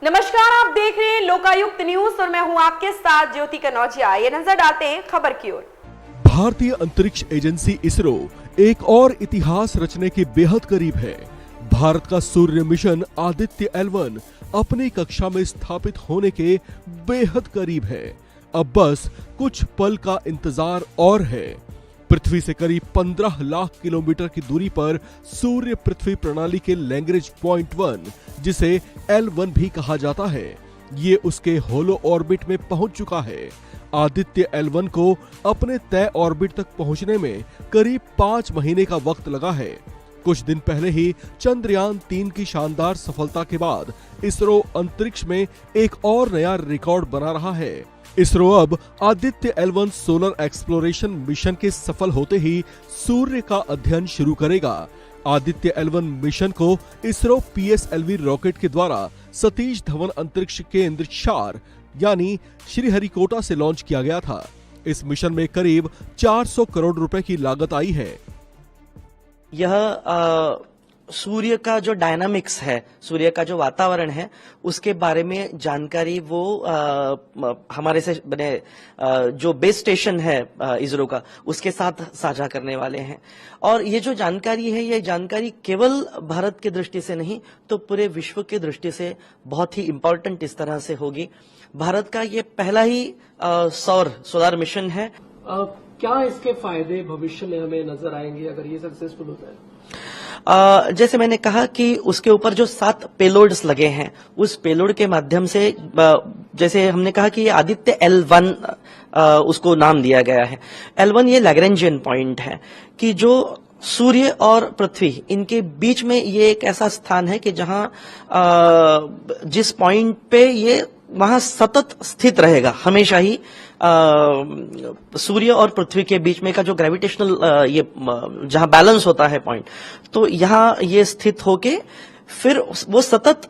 नमस्कार, आप देख रहे हैं लोकायुक्त न्यूज और मैं हूं आपके साथ ज्योति कनौजिया। ये नजर डालते हैं खबर की ओर। भारतीय अंतरिक्ष एजेंसी इसरो एक और इतिहास रचने के बेहद करीब है। भारत का सूर्य मिशन आदित्य L1 अपनी कक्षा में स्थापित होने के बेहद करीब है। अब बस कुछ पल का इंतजार और है। पृथ्वी से करीब 15 लाख किलोमीटर की दूरी पर सूर्य पृथ्वी प्रणाली के लैग्रेंज पॉइंट 1, जिसे L1 भी कहा जाता है, ये उसके होलो ऑर्बिट में पहुंच चुका है। आदित्य L1 को अपने तय ऑर्बिट तक पहुंचने में करीब 5 महीने का वक्त लगा है। कुछ दिन पहले ही चंद्रयान 3 की शानदार सफलता के बाद इसरो अंतरिक्ष में एक और नया रिकॉर्ड बना रहा है। इसरो अब Aditya L1 solar exploration mission के सफल होते ही सूर्य का अध्ययन शुरू करेगा। आदित्य L1 मिशन को इसरो PSLV रॉकेट के द्वारा सतीश धवन अंतरिक्ष केंद्र 4 यानी श्रीहरिकोटा से लॉन्च किया गया था। इस मिशन में करीब 400 करोड़ रुपए की लागत आई है। यह सूर्य का जो डायनामिक्स है, सूर्य का जो वातावरण है, उसके बारे में जानकारी वो हमारे से बने जो बेस स्टेशन है इसरो का, उसके साथ साझा करने वाले हैं। और ये जो जानकारी है, ये जानकारी केवल भारत की दृष्टि से नहीं तो पूरे विश्व की दृष्टि से बहुत ही इम्पोर्टेंट इस तरह से होगी। भारत का ये पहला ही सोलर मिशन है। क्या इसके फायदे भविष्य में हमें नजर आएंगे अगर ये सक्सेसफुल होता है? जैसे मैंने कहा कि उसके ऊपर जो 7 पेलोड्स लगे हैं, उस पेलोड के माध्यम से जैसे हमने कहा कि ये आदित्य L1 उसको नाम दिया गया है। L1 ये लैग्रेंजियन पॉइंट है कि जो सूर्य और पृथ्वी, इनके बीच में ये एक ऐसा स्थान है कि जहां जिस पॉइंट पे ये वहां सतत स्थित रहेगा, हमेशा ही सूर्य और पृथ्वी के बीच में का जो ग्रेविटेशनल ये जहां बैलेंस होता है पॉइंट, तो यहां ये स्थित होके फिर वो सतत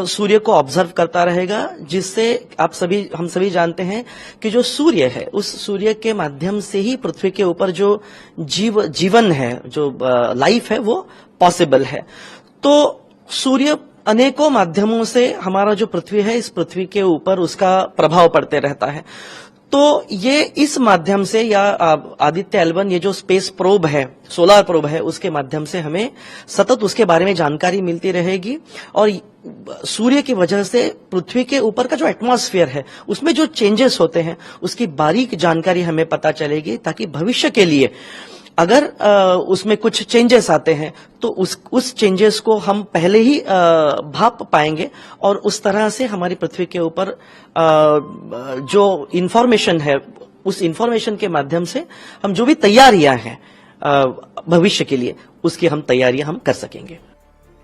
सूर्य को ऑब्जर्व करता रहेगा, जिससे हम सभी जानते हैं कि जो सूर्य है, उस सूर्य के माध्यम से ही पृथ्वी के ऊपर जो जीवन है, जो लाइफ है, वो पॉसिबल है। तो सूर्य अनेकों माध्यमों से हमारा जो पृथ्वी है, इस पृथ्वी के ऊपर उसका प्रभाव पड़ते रहता है। तो ये इस माध्यम से या आदित्य L1 ये जो स्पेस प्रोब है, सोलर प्रोब है, उसके माध्यम से हमें सतत उसके बारे में जानकारी मिलती रहेगी। और सूर्य की वजह से पृथ्वी के ऊपर का जो एटमॉस्फेयर है, उसमें जो चेंजेस होते हैं, उसकी बारीक जानकारी हमें पता चलेगी, ताकि भविष्य के लिए अगर उसमें कुछ चेंजेस आते हैं तो उस चेंजेस को हम पहले ही भाप पाएंगे और उस तरह से हमारी पृथ्वी के ऊपर जो इंफॉर्मेशन है, उस इंफॉर्मेशन के माध्यम से हम जो भी तैयारियां हैं भविष्य के लिए, उसकी हम तैयारियां हम कर सकेंगे।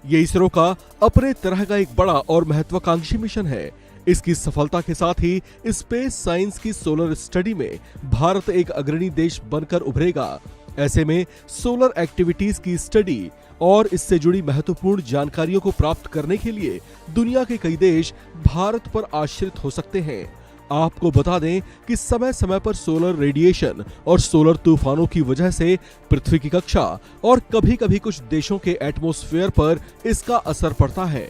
ये इसरो का अपने तरह का एक बड़ा और महत्वाकांक्षी मिशन है। इसकी सफलता के साथ ही स्पेस साइंस की सोलर स्टडी में भारत एक अग्रणी देश बनकर उभरेगा। ऐसे में सोलर एक्टिविटीज की स्टडी और इससे जुड़ी महत्वपूर्ण जानकारियों को प्राप्त करने के लिए दुनिया के कई देश भारत पर आश्रित हो सकते हैं। आपको बता दें कि समय समय पर सोलर रेडिएशन और सोलर तूफानों की वजह से पृथ्वी की कक्षा और कभी कभी कुछ देशों के एटमॉस्फेयर पर इसका असर पड़ता है।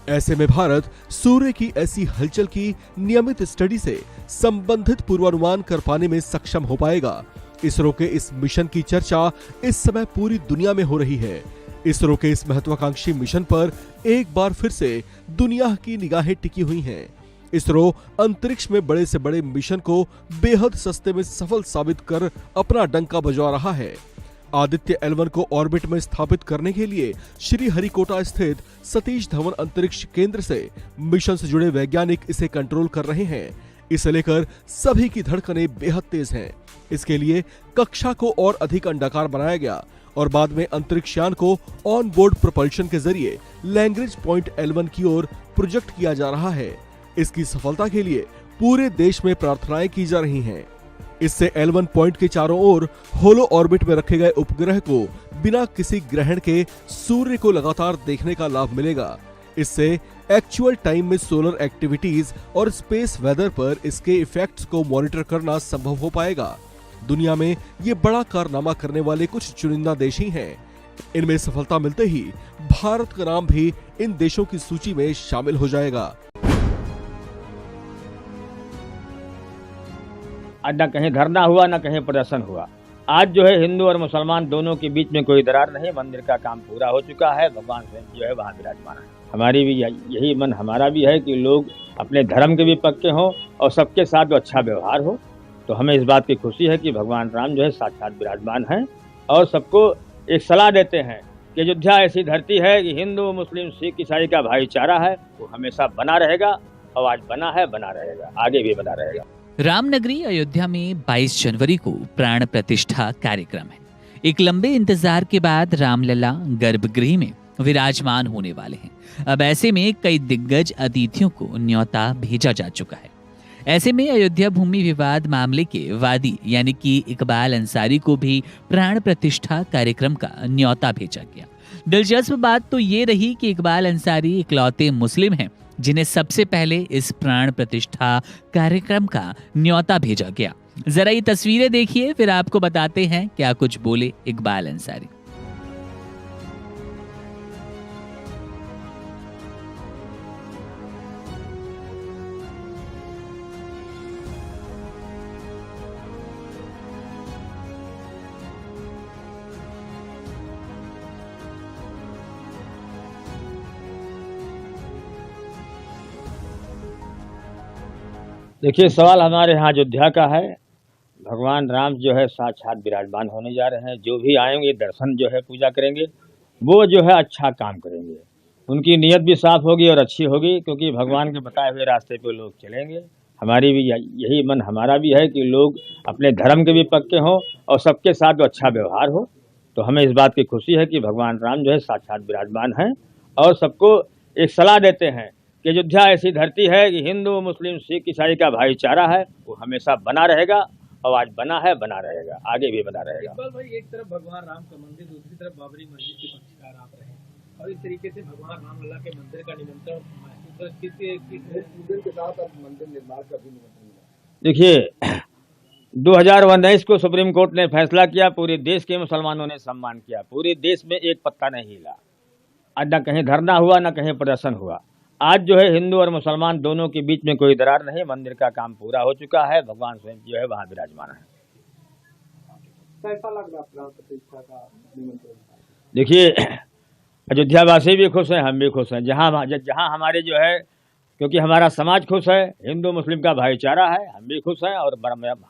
ऐसे में भारत सूर्य की ऐसी हलचल की नियमित स्टडी से संबंधित पूर्वानुमान कर पाने में सक्षम हो पाएगा। इसरो के इस मिशन की चर्चा इस समय पूरी दुनिया में हो रही है। इसरो के इस महत्वाकांक्षी मिशन पर एक बार फिर से दुनिया की निगाहें टिकी हुई हैं। इसरो अंतरिक्ष में बड़े से बड़े मिशन को बेहद सस्ते में सफल साबित कर अपना डंका बजा रहा है। आदित्य L1 को ऑर्बिट में स्थापित करने के लिए श्रीहरिकोटा स्थित सतीश धवन अंतरिक्ष केंद्र से मिशन से जुड़े वैज्ञानिक इसे कंट्रोल कर रहे हैं। इसे लेकर सभी की धड़कनें बेहद तेज हैं। इसके लिए कक्षा को और अधिक अंडाकार बनाया गया और बाद में अंतरिक्षयान को ऑन बोर्ड प्रोपल्शन के जरिए लैग्रेंज पॉइंट L1 की ओर प्रोजेक्ट किया जा रहा है। इसकी सफलता के लिए पूरे देश में प्रार्थनाएं की जा रही हैं। इससे L1 पॉइंट के चारों ओर होलो ऑर्बिट में रखे गए उपग्रह को बिना किसी ग्रहण के सूर्य को लगातार देखने का लाभ मिलेगा। इससे एक्चुअल टाइम में सोलर एक्टिविटीज और स्पेस वेदर पर इसके इफेक्ट्स को मॉनिटर करना संभव हो पाएगा। दुनिया में ये बड़ा कारनामा करने वाले कुछ चुनिंदा देश ही हैं। इनमें सफलता मिलते ही भारत का नाम भी इन देशों की सूची में शामिल हो जाएगा। आज न कहीं धरना हुआ न कहीं प्रदर्शन हुआ। आज जो है हिंदू और मुसलमान दोनों के बीच में कोई दरार नहीं, मंदिर का काम पूरा हो चुका है, भगवान स्वयं जो है वहाँ विराजमान है। हमारी भी यही मन हमारा भी है कि लोग अपने धर्म के भी पक्के हों और सबके साथ अच्छा व्यवहार हो। तो हमें इस बात की खुशी है कि भगवान राम जो है साक्षात विराजमान हैं और सबको एक सलाह देते हैं कि अयोध्या ऐसी धरती है कि हिंदू मुस्लिम सिख ईसाई का भाईचारा है, वो हमेशा बना रहेगा और आज बना है, बना रहेगा, आगे भी बना रहेगा। रामनगरी अयोध्या में 22 जनवरी को प्राण प्रतिष्ठा कार्यक्रम है। एक लंबे इंतजार के बाद रामलला गर्भगृह में विराजमान होने वाले हैं। अब ऐसे में कई दिग्गज अतिथियों को न्योता भेजा जा चुका है। ऐसे में अयोध्या भूमि विवाद मामले के वादी यानी कि इकबाल अंसारी को भी प्राण प्रतिष्ठा कार्यक्रम का न्योता भेजा गया। दिलचस्प बात तो ये रही कि इकबाल अंसारी इकलौते मुस्लिम हैं जिन्हें सबसे पहले इस प्राण प्रतिष्ठा कार्यक्रम का न्योता भेजा गया। जरा ये तस्वीरें देखिए, फिर आपको बताते हैं क्या कुछ बोले इकबाल अंसारी। देखिए, सवाल हमारे यहाँ अयोध्या का है। भगवान राम जो है साक्षात विराजमान होने जा रहे हैं। जो भी आएंगे दर्शन जो है पूजा करेंगे, वो जो है अच्छा काम करेंगे। उनकी नीयत भी साफ होगी और अच्छी होगी, क्योंकि भगवान के बताए हुए रास्ते पे लोग चलेंगे। हमारी भी यही मन हमारा भी है कि लोग अपने धर्म के भी पक्के हों और सबके साथ अच्छा व्यवहार हो। तो हमें इस बात की खुशी है कि भगवान राम जो है साक्षात विराजमान हैं और सबको एक सलाह देते हैं कि अयोध्या ऐसी धरती है कि हिंदू मुस्लिम सिख ईसाई का भाईचारा है, वो हमेशा बना रहेगा और आज बना है, बना रहेगा, आगे भी बना रहेगा। इकबाल भाई, एक तरफ भगवान राम का मंदिर, दूसरी तरफ बाबरी मस्जिद के पक्षकार आप रहे और इस तरीके से भगवान रामलला के मंदिर का निमंत्रण के साथ अब मंदिर निर्माण का भी निमंत्रण मिला। देखिए, 2019 को सुप्रीम कोर्ट ने फैसला किया, पूरे देश के मुसलमानों ने सम्मान किया, पूरे देश में एक पत्ता नहीं हिला। आज न कहीं धरना हुआ न कहीं प्रदर्शन हुआ। आज जो है हिंदू और मुसलमान दोनों के बीच में कोई दरार नहीं, मंदिर का काम पूरा हो चुका है, भगवान स्वयं जो है वहाँ विराजमान है। कैसा लग रहा प्राण प्रतिष्ठा का निमंत्रण? देखिए, अयोध्यावासी भी खुश हैं, हम भी खुश हैं। जहाँ हमारे जो है, क्योंकि हमारा समाज खुश है, हिंदू मुस्लिम का भाईचारा है, हम भी खुश हैं और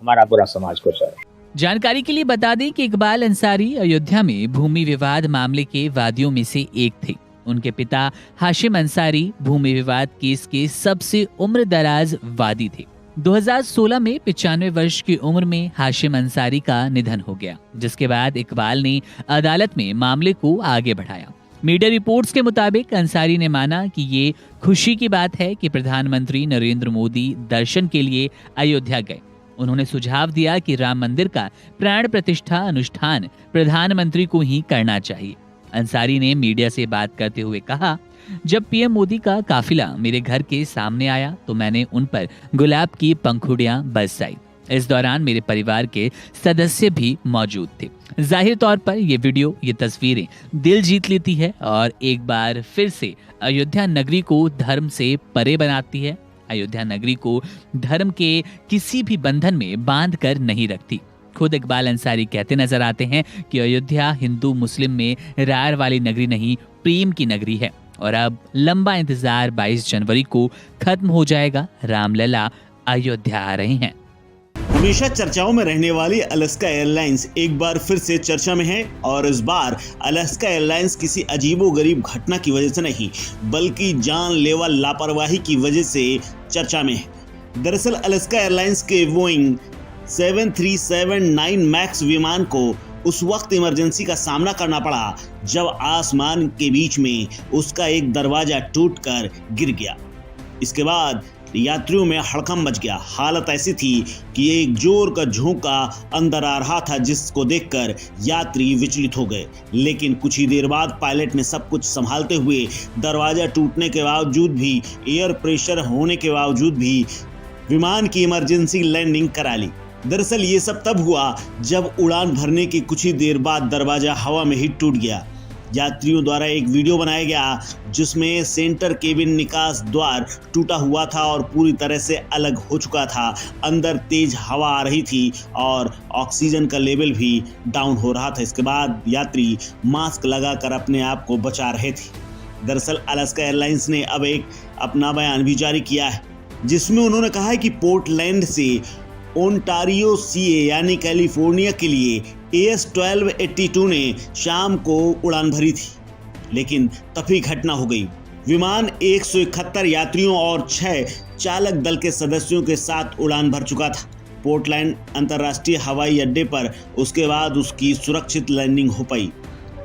हमारा पूरा समाज खुश है। जानकारी के लिए बता दें कि इकबाल अंसारी अयोध्या में भूमि विवाद मामले के वादियों में से एक थे। उनके पिता हाशिम अंसारी भूमि विवाद केस के सबसे उम्रदराज वादी थे। 2016 में 95 वर्ष की उम्र में हाशिम अंसारी का निधन हो गया, जिसके बाद इकबाल ने अदालत में मामले को आगे बढ़ाया। मीडिया रिपोर्ट्स के मुताबिक अंसारी ने माना कि ये खुशी की बात है कि प्रधानमंत्री नरेंद्र मोदी दर्शन के लिए अयोध्या गए। उन्होंने सुझाव दिया कि राम मंदिर का प्राण प्रतिष्ठा अनुष्ठान प्रधानमंत्री को ही करना चाहिए। अंसारी ने मीडिया से बात करते हुए कहा, जब पीएम मोदी का काफिला मेरे घर के सामने आया तो मैंने उन पर गुलाब की पंखुड़ियां बरसाई। इस दौरान मेरे परिवार के सदस्य भी मौजूद थे। जाहिर तौर पर ये वीडियो, ये तस्वीरें दिल जीत लेती है और एक बार फिर से अयोध्या नगरी को धर्म से परे बनाती है। अयोध्या नगरी को धर्म के किसी भी बंधन में बांध कर नहीं रखती। खुद इकबाल अंसारी कहते नजर आते हैं कि अयोध्या हिंदू मुस्लिम में रार वाली नगरी नहीं, प्रेम की नगरी है। और अब लंबा इंतजार 22 जनवरी को खत्म हो जाएगा। रामलला अयोध्या आ रहे हैं। हमेशा चर्चाओं में रहने वाली अलास्का एयरलाइंस एक बार फिर से चर्चा में है और इस बार अलास्का एयरलाइंस किसी अजीबोगरीब घटना की वजह से नहीं, बल्कि जानलेवा लापरवाही की वजह से चर्चा में है। दरअसल अलास्का एयरलाइंस के बोइंग 7379 मैक्स विमान को उस वक्त इमरजेंसी का सामना करना पड़ा जब आसमान के बीच में उसका एक दरवाजा टूटकर गिर गया। इसके बाद यात्रियों में हड़कंप मच गया। हालत ऐसी थी कि एक जोर का झोंका अंदर आ रहा था, जिसको देखकर यात्री विचलित हो गए। लेकिन कुछ ही देर बाद पायलट ने सब कुछ संभालते हुए दरवाजा टूटने के बावजूद भी, एयर प्रेशर होने के बावजूद भी विमान की इमरजेंसी लैंडिंग करा ली। दरअसल ये सब तब हुआ जब उड़ान भरने की कुछ ही देर बाद दरवाजा हवा में ही टूट गया। यात्रियों द्वारा एक वीडियो बनाया गया जिसमें सेंटर केबिन निकास द्वार टूटा हुआ था और पूरी तरह से अलग हो चुका था। अंदर तेज हवा आ रही थी और ऑक्सीजन का लेवल भी डाउन हो रहा था। इसके बाद यात्री मास्क लगाकर अपने आप को बचा रहे थे। दरअसल अलास्का एयरलाइंस ने अब एक अपना बयान भी जारी किया है जिसमें उन्होंने कहा है कि पोर्टलैंड से ओंटारियो सीए यानी कैलिफोर्निया के लिए AS 1282 ने शाम को उड़ान भरी थी, लेकिन तभी घटना हो गई। विमान 171 यात्रियों और 6 चालक दल के सदस्यों के साथ उड़ान भर चुका था। पोर्टलैंड अंतर्राष्ट्रीय हवाई अड्डे पर उसके बाद उसकी सुरक्षित लैंडिंग हो पाई।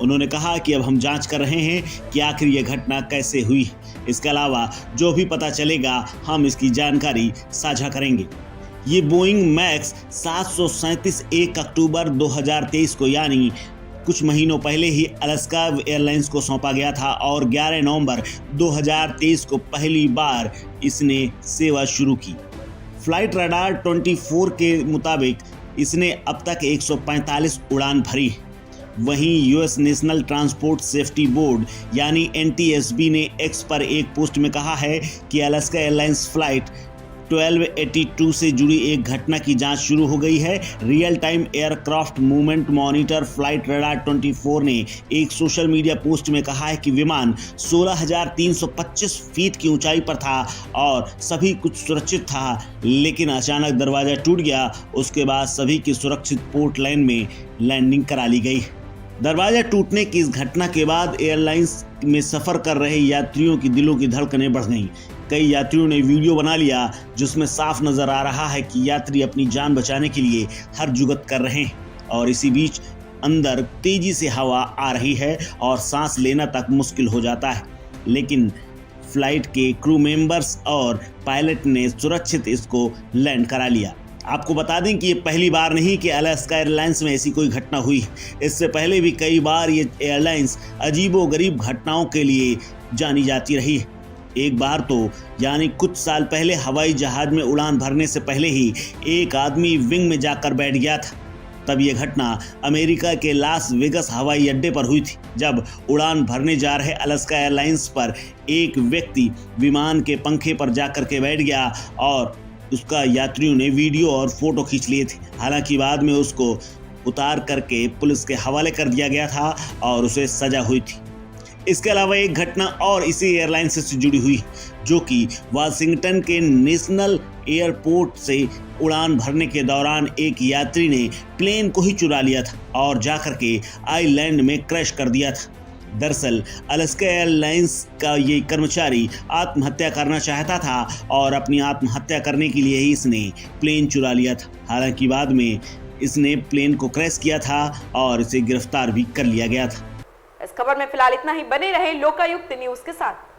उन्होंने कहा कि अब हम जांच कर रहे हैं कि आखिर यह घटना कैसे हुई। इसके अलावा जो भी पता चलेगा हम इसकी जानकारी साझा करेंगे। ये बोइंग मैक्स 737 1 अक्टूबर 2023 को यानी कुछ महीनों पहले ही अलास्का एयरलाइंस को सौंपा गया था और 11 नवंबर 2023 को पहली बार इसने सेवा शुरू की। फ्लाइट रडार 24 के मुताबिक इसने अब तक 145 उड़ान भरी। वहीं US national transport safety board यानी NTSB ने X पर एक पोस्ट में कहा है कि अलास्का एयरलाइंस फ्लाइट 1282 से जुड़ी एक घटना की जांच शुरू हो गई है। Real time aircraft movement monitor flight radar 24 ने एक सोशल मीडिया पोस्ट में कहा है कि विमान 16,325 फीट की ऊंचाई पर था और सभी कुछ सुरक्षित था, लेकिन अचानक दरवाजा टूट गया। उसके बाद सभी की सुरक्षित पोर्टलैंड में लैंडिंग करा ली गई। दरवाजा टूटने की इस घटना के बाद एयरलाइंस में सफर कर रहे यात्रियों की दिलों की धड़कनें बढ़ गईं। कई यात्रियों ने वीडियो बना लिया जिसमें साफ नजर आ रहा है कि यात्री अपनी जान बचाने के लिए हर जुगत कर रहे हैं और इसी बीच अंदर तेजी से हवा आ रही है और सांस लेना तक मुश्किल हो जाता है, लेकिन फ्लाइट के क्रू मेंबर्स और पायलट ने सुरक्षित इसको लैंड करा लिया। आपको बता दें कि ये पहली बार नहीं कि अलास्का एयरलाइंस में ऐसी कोई घटना हुई। इससे पहले भी कई बार ये एयरलाइंस अजीबोगरीब घटनाओं के लिए जानी जाती रही है। एक बार तो यानी कुछ साल पहले हवाई जहाज में उड़ान भरने से पहले ही एक आदमी विंग में जाकर बैठ गया था। तब यह घटना अमेरिका के लास वेगस हवाई अड्डे पर हुई थी, जब उड़ान भरने जा रहे अलास्का एयरलाइंस पर एक व्यक्ति विमान के पंखे पर जाकर के बैठ गया और उसका यात्रियों ने वीडियो और फोटो खींच लिए थे। हालांकि बाद में उसको उतार करके पुलिस के हवाले कर दिया गया था और उसे सजा हुई थी। इसके अलावा एक घटना और इसी एयरलाइन से जुड़ी हुई जो कि वाशिंगटन के नेशनल एयरपोर्ट से उड़ान भरने के दौरान एक यात्री ने प्लेन को ही चुरा लिया था और जाकर के आइलैंड में क्रैश कर दिया था। दरअसल अलास्का एयरलाइंस का ये कर्मचारी आत्महत्या करना चाहता था और अपनी आत्महत्या करने के लिए ही इसने प्लेन चुरा लिया था। हालांकि बाद में इसने प्लेन को क्रैश किया था और इसे गिरफ्तार भी कर लिया गया था। इस खबर में फिलहाल इतना ही। बने रहे लोकायुक्त न्यूज के साथ।